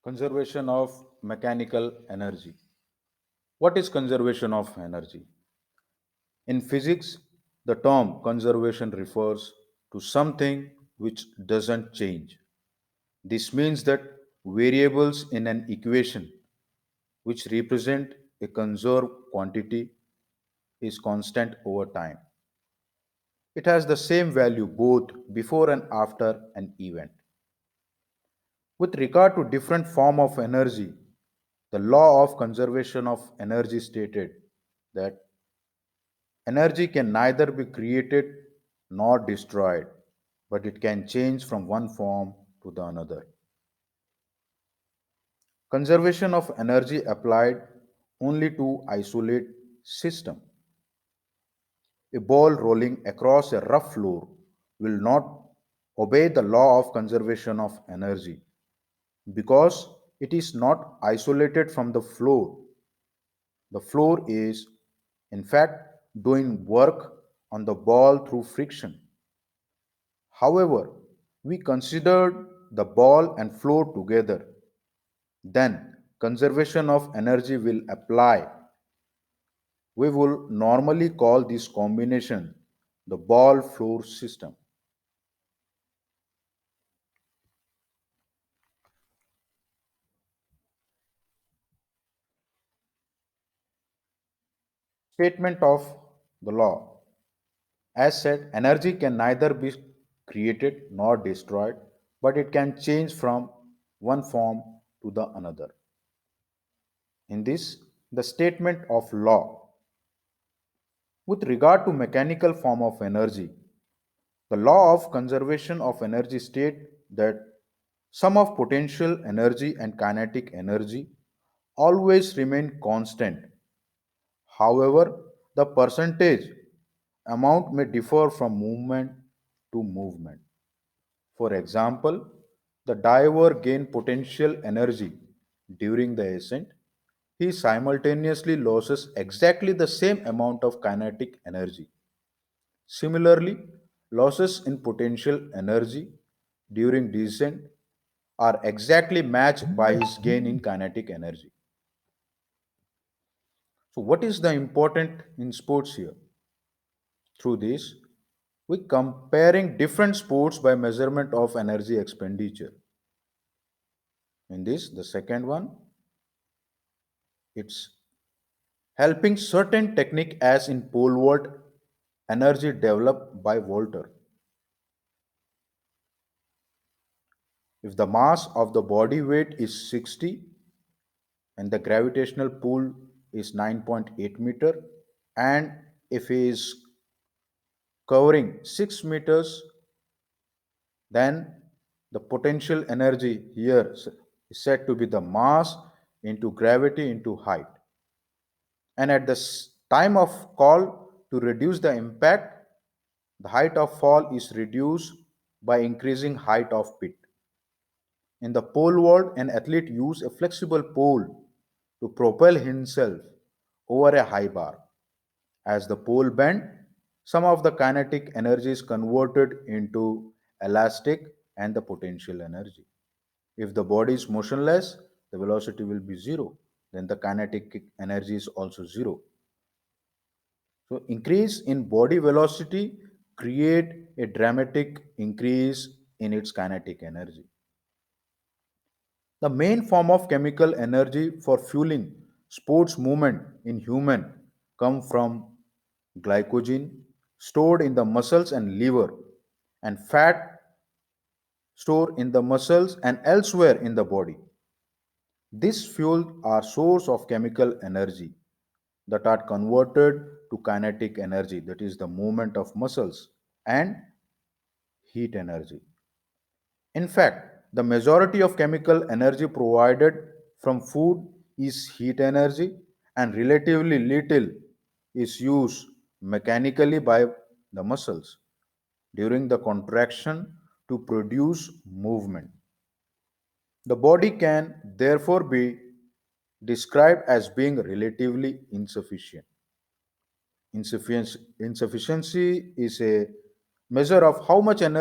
Conservation of mechanical energy. What is conservation of energy? In physics, the term conservation refers to something which doesn't change. This means that variables in an equation which represent a conserved quantity is constant over time. It has the same value both before and after an event. With regard to different form of energy, the law of conservation of energy stated that energy can neither be created nor destroyed, but it can change from one form to the another. Conservation of energy applied only to isolate system. A ball rolling across a rough floor will not obey the law of conservation of energy because it is not isolated from the floor. The floor is, in fact, doing work on the ball through friction. However, we considered the ball and floor together. Then, conservation of energy will apply. We will normally call this combination the ball floor system. Statement of the law. As said, energy can neither be created nor destroyed, but it can change from one form to the another. In this, the statement of law. With regard to mechanical form of energy, the law of conservation of energy state that sum of potential energy and kinetic energy always remain constant. However, the percentage amount may differ from movement to movement. For example, the diver gain potential energy during the ascent. He simultaneously loses exactly the same amount of kinetic energy. Similarly, losses in potential energy during descent are exactly matched by his gain in kinetic energy. So, what is the important in sports here? Through this, we comparing different sports by measurement of energy expenditure. In this, the second one, it's helping certain technique as in pole vault energy developed by Volter. If the mass of the body weight is 60 and the gravitational pull is 9.8 meter, and if he is covering 6 meters, then the potential energy here is said to be the mass into gravity into height. And at the time of call to reduce the impact, the height of fall is reduced by increasing height of pit. In the pole vault, an athlete uses a flexible pole to propel himself over a high bar. As the pole bends, some of the kinetic energy is converted into elastic and the potential energy. If the body is motionless, the velocity will be zero. Then the kinetic energy is also zero. So increase in body velocity create a dramatic increase in its kinetic energy. The main form of chemical energy for fueling sports movement in human come from glycogen stored in the muscles and liver and fat stored in the muscles and elsewhere in the body. This fuel are source of chemical energy that are converted to kinetic energy, that is the movement of muscles, and heat energy. In fact, the majority of chemical energy provided from food is heat energy, and relatively little is used mechanically by the muscles during the contraction to produce movement. The body can therefore be described as being relatively insufficient. Insufficiency is a measure of how much energy